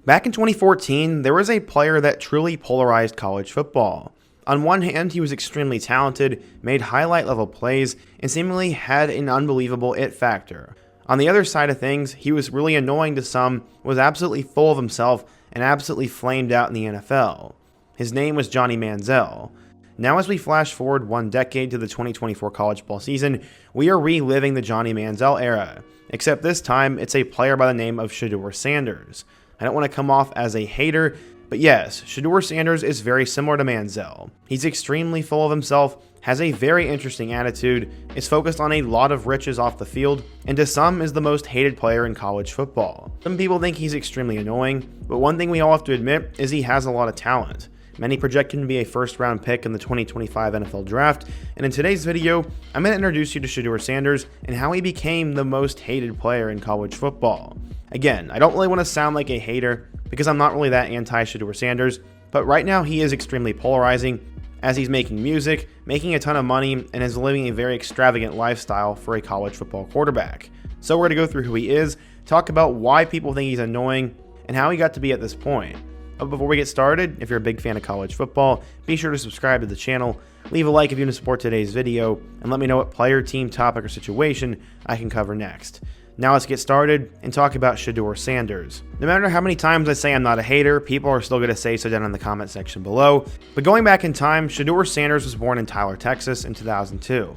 Back in 2014, there was a player that truly polarized college football. On one hand, he was extremely talented, made highlight level plays, and seemingly had an unbelievable it factor. On the other side of things, he was really annoying to some, was absolutely full of himself, and absolutely flamed out in the NFL. His name was Johnny Manziel. Now as we flash forward one decade to the 2024 college football season, we are reliving the Johnny Manziel era, except this time it's a player by the name of Shedeur Sanders. I don't want to come off as a hater, but yes, Shedeur Sanders is very similar to Manziel. He's extremely full of himself, has a very interesting attitude, is focused on a lot of riches off the field, and to some is the most hated player in college football. Some people think he's extremely annoying, but one thing we all have to admit is he has a lot of talent. Many project him to be a first-round pick in the 2025 NFL Draft, and in today's video, I'm going to introduce you to Shedeur Sanders and how he became the most hated player in college football. Again, I don't really want to sound like a hater because I'm not really that anti-Shedeur Sanders, but right now he is extremely polarizing as he's making music, making a ton of money, and is living a very extravagant lifestyle for a college football quarterback. So we're going to go through who he is, talk about why people think he's annoying, and how he got to be at this point. But before we get started, if you're a big fan of college football, be sure to subscribe to the channel, leave a like if you want to support today's video, and let me know what player, team, topic, or situation I can cover next. Now let's get started and talk about Shedeur Sanders. No matter how many times I say I'm not a hater, people are still going to say so down in the comment section below. But going back in time, Shedeur Sanders was born in Tyler, Texas in 2002.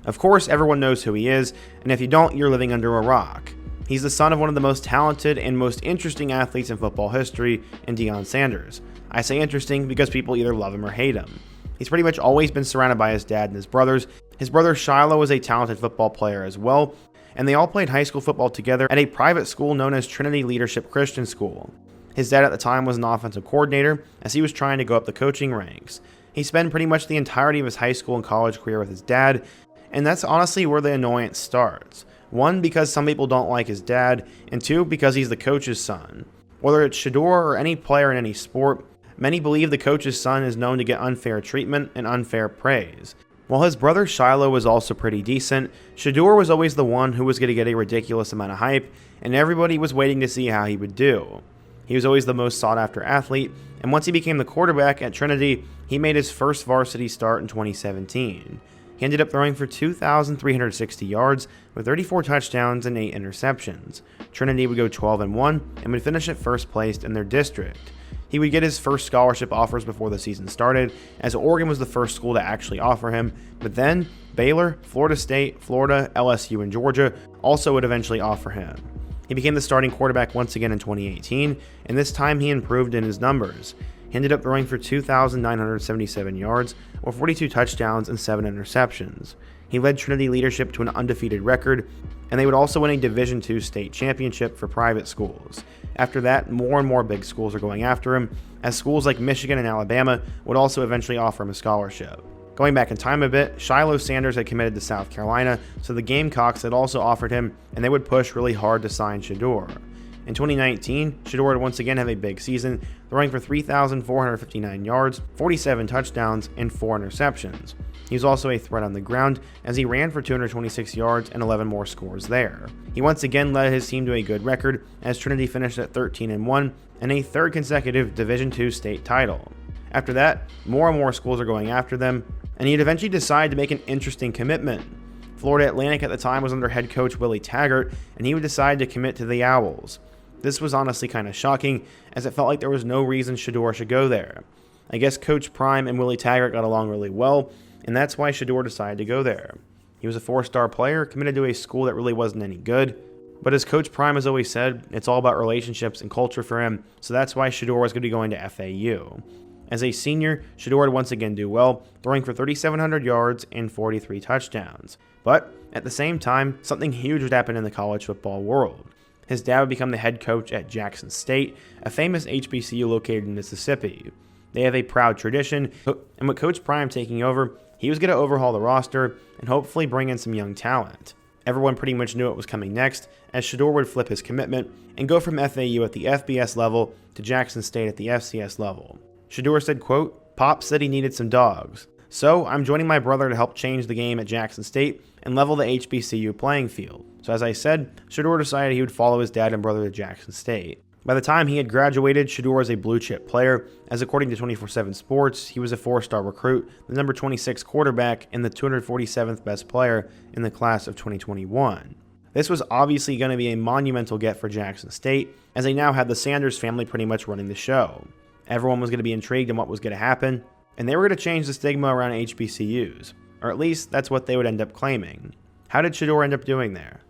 Of course, everyone knows who he is, and if you don't, you're living under a rock. He's the son of one of the most talented and most interesting athletes in football history, in Deion Sanders. I say interesting because people either love him or hate him. He's pretty much always been surrounded by his dad and his brothers. His brother Shiloh was a talented football player as well, and they all played high school football together at a private school known as Trinity Leadership Christian School. His dad at the time was an offensive coordinator as he was trying to go up the coaching ranks. He spent pretty much the entirety of his high school and college career with his dad, and that's honestly where the annoyance starts. One, because some people don't like his dad, and two, because he's the coach's son. Whether it's Shedeur or any player in any sport, many believe the coach's son is known to get unfair treatment and unfair praise. While his brother Shiloh was also pretty decent, Shedeur was always the one who was going to get a ridiculous amount of hype, and everybody was waiting to see how he would do. He was always the most sought-after athlete, and once he became the quarterback at Trinity, he made his first varsity start in 2017. He ended up throwing for 2,360 yards with 34 touchdowns and 8 interceptions. Trinity would go 12-1 and would finish at first place in their district. He would get his first scholarship offers before the season started, as Oregon was the first school to actually offer him, but then Baylor, Florida State, Florida, LSU, and Georgia also would eventually offer him. He became the starting quarterback once again in 2018, and this time he improved in his numbers. He ended up throwing for 2,977 yards, or 42 touchdowns and 7 interceptions. He led Trinity leadership to an undefeated record, and they would also win a Division II state championship for private schools. After that, more and more big schools are going after him, as schools like Michigan and Alabama would also eventually offer him a scholarship. Going back in time a bit, Shiloh Sanders had committed to South Carolina, so the Gamecocks had also offered him, and they would push really hard to sign Shedeur. In 2019, Shedeur would once again have a big season, throwing for 3,459 yards, 47 touchdowns, and 4 interceptions. He was also a threat on the ground, as he ran for 226 yards and 11 more scores there. He once again led his team to a good record, as Trinity finished at 13-1 and a third consecutive Division II state title. After that, more and more schools are going after them, and he'd eventually decide to make an interesting commitment. Florida Atlantic at the time was under head coach Willie Taggart, and he would decide to commit to the Owls. This was honestly kind of shocking, as it felt like there was no reason Shedeur should go there. I guess Coach Prime and Willie Taggart got along really well, and that's why Shedeur decided to go there. He was a 4-star player, committed to a school that really wasn't any good, but as Coach Prime has always said, it's all about relationships and culture for him, so that's why Shedeur was going to be going to FAU. As a senior, Shedeur would once again do well, throwing for 3,700 yards and 43 touchdowns. But at the same time, something huge would happen in the college football world. His dad would become the head coach at Jackson State, a famous HBCU located in Mississippi. They have a proud tradition, and with Coach Prime taking over, he was going to overhaul the roster and hopefully bring in some young talent. Everyone pretty much knew what was coming next, as Shedeur would flip his commitment and go from FAU at the FBS level to Jackson State at the FCS level. Shedeur said, quote, "Pop said he needed some dogs. So I'm joining my brother to help change the game at Jackson State and level the HBCU playing field." So as I said, Shedeur decided he would follow his dad and brother to Jackson State. By the time he had graduated, Shedeur was a blue-chip player, as according to 24/7 Sports, he was a 4-star recruit, the number 26 quarterback, and the 247th best player in the class of 2021. This was obviously going to be a monumental get for Jackson State, as they now had the Sanders family pretty much running the show. Everyone was going to be intrigued in what was going to happen, and they were going to change the stigma around HBCUs, or at least that's what they would end up claiming. How did Shedeur end up doing there?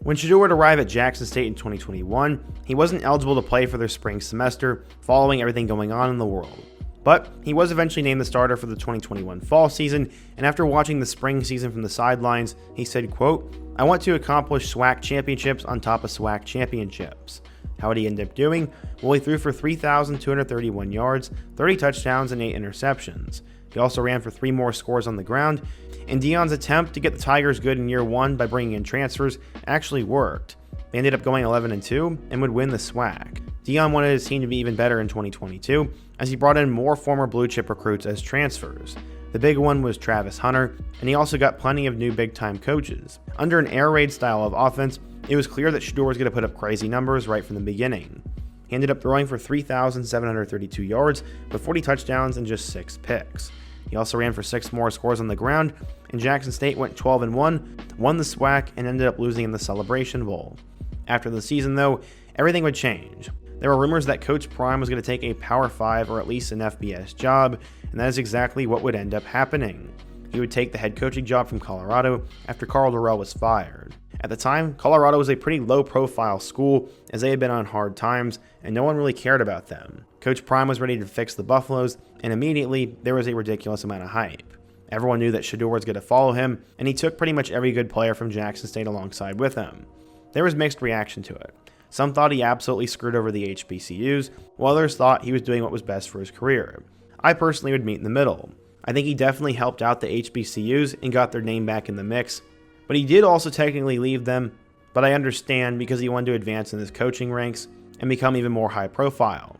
When Shedeur would arrive at Jackson State in 2021, he wasn't eligible to play for their spring semester, following everything going on in the world. But he was eventually named the starter for the 2021 fall season, and after watching the spring season from the sidelines, he said, quote, "I want to accomplish SWAC championships on top of SWAC championships." How did he end up doing? Well, he threw for 3,231 yards, 30 touchdowns, and 8 interceptions. He also ran for 3 more scores on the ground, and Deion's attempt to get the Tigers good in year 1 by bringing in transfers actually worked. They ended up going 11-2 and would win the SWAC. Deion wanted his team to be even better in 2022, as he brought in more former blue-chip recruits as transfers. The big one was Travis Hunter, and he also got plenty of new big-time coaches. Under an air raid style of offense, it was clear that Shedeur was going to put up crazy numbers right from the beginning. He ended up throwing for 3,732 yards with 40 touchdowns and just 6 picks. He also ran for 6 more scores on the ground, and Jackson State went 12-1, won the SWAC, and ended up losing in the Celebration Bowl. After the season, though, everything would change. There were rumors that Coach Prime was going to take a Power 5 or at least an FBS job, and that is exactly what would end up happening. He would take the head coaching job from Colorado after Karl Dorrell was fired. At the time, Colorado was a pretty low-profile school, as they had been on hard times, and no one really cared about them. Coach Prime was ready to fix the Buffaloes, and immediately, there was a ridiculous amount of hype. Everyone knew that Shedeur was going to follow him, and he took pretty much every good player from Jackson State alongside with him. There was mixed reaction to it. Some thought he absolutely screwed over the HBCUs, while others thought he was doing what was best for his career. I personally would meet in the middle. I think he definitely helped out the HBCUs and got their name back in the mix, but he did also technically leave them, but I understand because he wanted to advance in his coaching ranks and become even more high profile.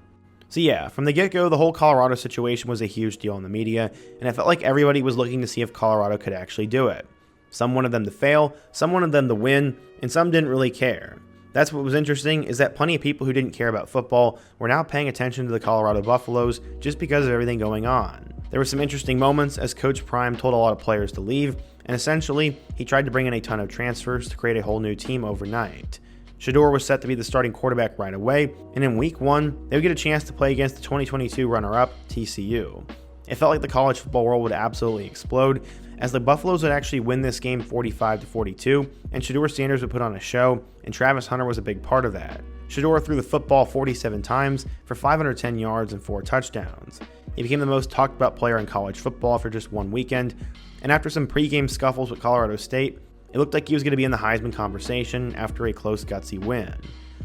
So yeah, from the get-go, the whole Colorado situation was a huge deal in the media, and I felt like everybody was looking to see if Colorado could actually do it. Some wanted them to fail, some wanted them to win, and some didn't really care. That's what was interesting, is that plenty of people who didn't care about football were now paying attention to the Colorado Buffaloes just because of everything going on. There were some interesting moments as Coach Prime told a lot of players to leave, and essentially, he tried to bring in a ton of transfers to create a whole new team overnight. Shedeur was set to be the starting quarterback right away, and in week 1, they would get a chance to play against the 2022 runner-up, TCU. It felt like the college football world would absolutely explode, as the Buffaloes would actually win this game 45-42, and Shedeur Sanders would put on a show, and Travis Hunter was a big part of that. Shedeur threw the football 47 times for 510 yards and 4 touchdowns. He became the most talked about player in college football after just one weekend, and after some pregame scuffles with Colorado State, it looked like he was going to be in the Heisman conversation after a close, gutsy win.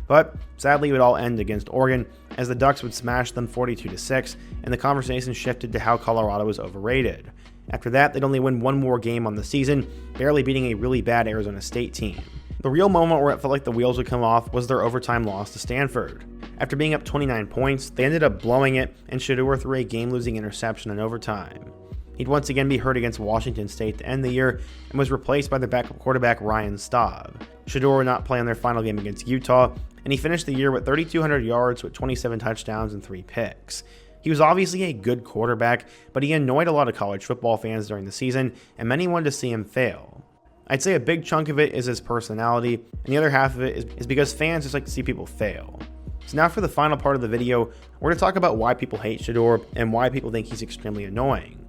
But sadly, it would all end against Oregon, as the Ducks would smash them 42-6, and the conversation shifted to how Colorado was overrated. After that, they'd only win one more game on the season, barely beating a really bad Arizona State team. The real moment where it felt like the wheels would come off was their overtime loss to Stanford. After being up 29 points, they ended up blowing it, and Shedeur threw a game-losing interception in overtime. He'd once again be hurt against Washington State to end the year, and was replaced by their backup quarterback Ryan Staub. Shedeur would not play on their final game against Utah, and he finished the year with 3,200 yards with 27 touchdowns and 3 picks. He was obviously a good quarterback, but he annoyed a lot of college football fans during the season, and many wanted to see him fail. I'd say a big chunk of it is his personality, and the other half of it is because fans just like to see people fail. So now for the final part of the video, we're going to talk about why people hate Shedeur and why people think he's extremely annoying.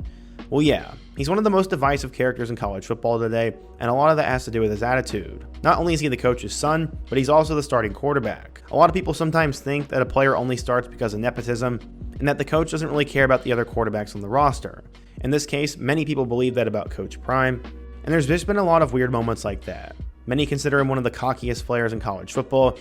Well, yeah, he's one of the most divisive characters in college football today, and a lot of that has to do with his attitude. Not only is he the coach's son, but he's also the starting quarterback. A lot of people sometimes think that a player only starts because of nepotism, and that the coach doesn't really care about the other quarterbacks on the roster. In this case, many people believe that about Coach Prime, and there's just been a lot of weird moments like that. Many consider him one of the cockiest players in college football,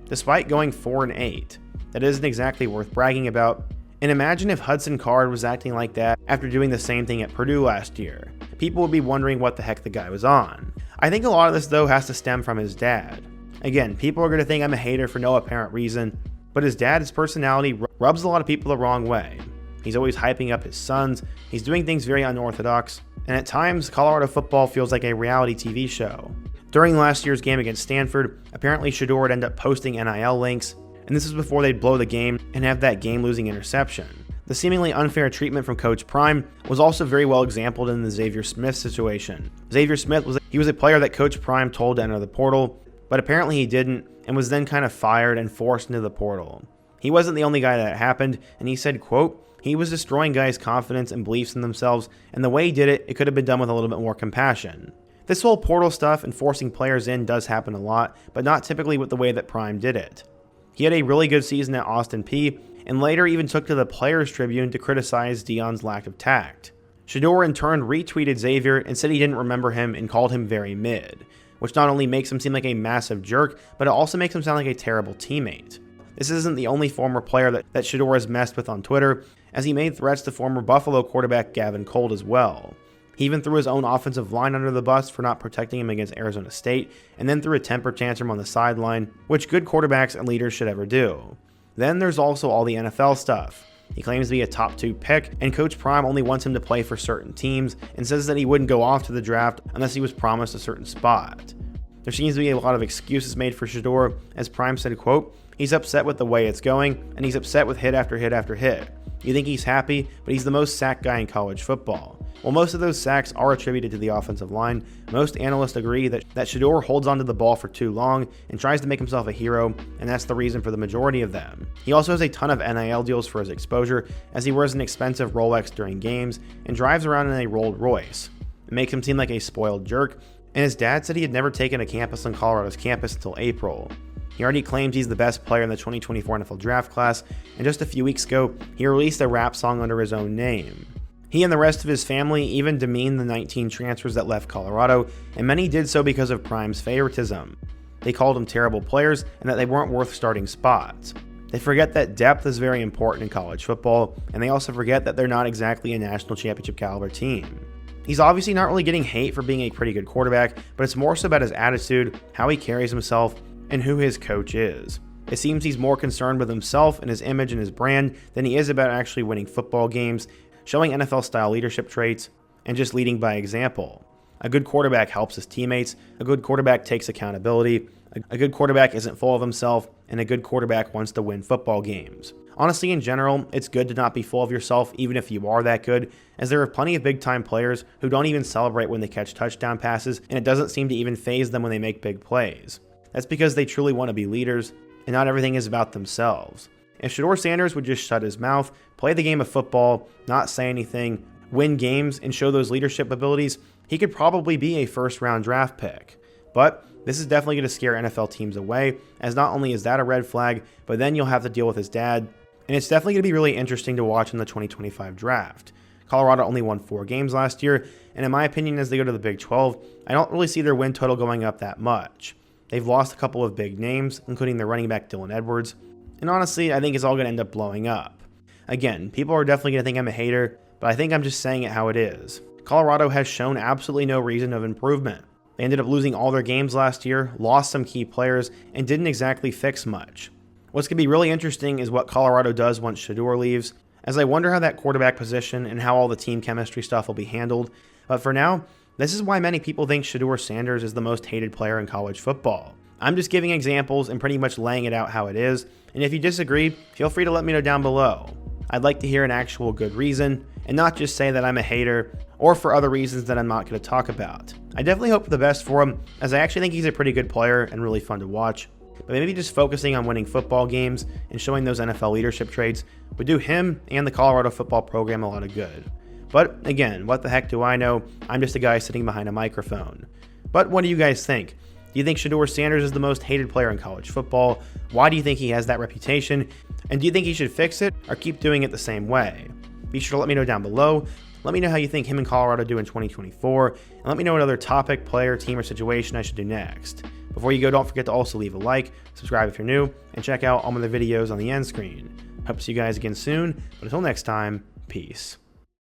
despite going 4-8. That isn't exactly worth bragging about. And imagine if Hudson Card was acting like that after doing the same thing at Purdue last year. People would be wondering what the heck the guy was on. I think a lot of this though has to stem from his dad. Again, people are going to think I'm a hater for no apparent reason, but his dad's personality rubs a lot of people the wrong way. He's always hyping up his sons, he's doing things very unorthodox, and at times Colorado football feels like a reality TV show. During last year's game against Stanford, apparently Shedeur would end up posting NIL links, and and this was before they'd blow the game and have that game-losing interception. The seemingly unfair treatment from Coach Prime was also very well exampled in the Xavier Smith situation. Xavier Smith was a player that Coach Prime told to enter the portal, but apparently he didn't, and was then kind of fired and forced into the portal. He wasn't the only guy that happened, and he said, quote, "He was destroying guys' confidence and beliefs in themselves, and the way he did it, it could have been done with a little bit more compassion." This whole portal stuff and forcing players in does happen a lot, but not typically with the way that Prime did it. He had a really good season at Austin Peay, and later even took to the Players Tribune to criticize Deion's lack of tact. Shedeur in turn retweeted Xavier and said he didn't remember him and called him very mid, which not only makes him seem like a massive jerk, but it also makes him sound like a terrible teammate. This isn't the only former player that Shedeur has messed with on Twitter, as he made threats to former Buffalo quarterback Gavin Colt as well. He even threw his own offensive line under the bus for not protecting him against Arizona State, and then threw a temper tantrum on the sideline, which good quarterbacks and leaders should ever do. Then there's also all the NFL stuff. He claims to be a top 2 pick, and Coach Prime only wants him to play for certain teams, and says that he wouldn't go off to the draft unless he was promised a certain spot. There seems to be a lot of excuses made for Shedeur, as Prime said, quote, "He's upset with the way it's going, and he's upset with hit after hit after hit. You think he's happy, but he's the most sacked guy in college football." While most of those sacks are attributed to the offensive line, most analysts agree that Shedeur holds onto the ball for too long and tries to make himself a hero, and that's the reason for the majority of them. He also has a ton of NIL deals for his exposure, as he wears an expensive Rolex during games and drives around in a Rolls Royce. It makes him seem like a spoiled jerk, and his dad said he had never taken a campus on Colorado's campus until April. He already claims he's the best player in the 2024 NFL draft class, and just a few weeks ago, he released a rap song under his own name. He and the rest of his family even demeaned the 19 transfers that left Colorado, and many did so because of Prime's favoritism. They called them terrible players and that they weren't worth starting spots. They forget that depth is very important in college football, and they also forget that they're not exactly a national championship caliber team. He's obviously not really getting hate for being a pretty good quarterback, but it's more so about his attitude, how he carries himself, and who his coach is. It seems he's more concerned with himself and his image and his brand than he is about actually winning football games, showing NFL-style leadership traits, and just leading by example. A good quarterback helps his teammates, a good quarterback takes accountability, a good quarterback isn't full of himself, and a good quarterback wants to win football games. Honestly, in general, it's good to not be full of yourself even if you are that good, as there are plenty of big-time players who don't even celebrate when they catch touchdown passes, and it doesn't seem to even faze them when they make big plays. That's because they truly want to be leaders, and not everything is about themselves. If Shedeur Sanders would just shut his mouth, play the game of football, not say anything, win games, and show those leadership abilities, he could probably be a first-round draft pick. But this is definitely going to scare NFL teams away, as not only is that a red flag, but then you'll have to deal with his dad, and it's definitely going to be really interesting to watch in the 2025 draft. Colorado only won 4 games last year, and in my opinion, as they go to the Big 12, I don't really see their win total going up that much. They've lost a couple of big names, including their running back Dylan Edwards, and honestly, I think it's all going to end up blowing up. Again, people are definitely going to think I'm a hater, but I think I'm just saying it how it is. Colorado has shown absolutely no reason of improvement. They ended up losing all their games last year, lost some key players, and didn't exactly fix much. What's going to be really interesting is what Colorado does once Shedeur leaves, as I wonder how that quarterback position and how all the team chemistry stuff will be handled. But for now, this is why many people think Shedeur Sanders is the most hated player in college football. I'm just giving examples and pretty much laying it out how it is, and if you disagree, feel free to let me know down below. I'd like to hear an actual good reason, and not just say that I'm a hater, or for other reasons that I'm not going to talk about. I definitely hope for the best for him, as I actually think he's a pretty good player and really fun to watch, but maybe just focusing on winning football games and showing those NFL leadership traits would do him and the Colorado football program a lot of good. But again, what the heck do I know? I'm just a guy sitting behind a microphone. But what do you guys think? Do you think Shedeur Sanders is the most hated player in college football? Why do you think he has that reputation? And do you think he should fix it or keep doing it the same way? Be sure to let me know down below. Let me know how you think him and Colorado do in 2024, and let me know what other topic, player, team, or situation I should do next. Before you go, don't forget to also leave a like, subscribe if you're new, and check out all my other videos on the end screen. Hope to see you guys again soon, but until next time, peace.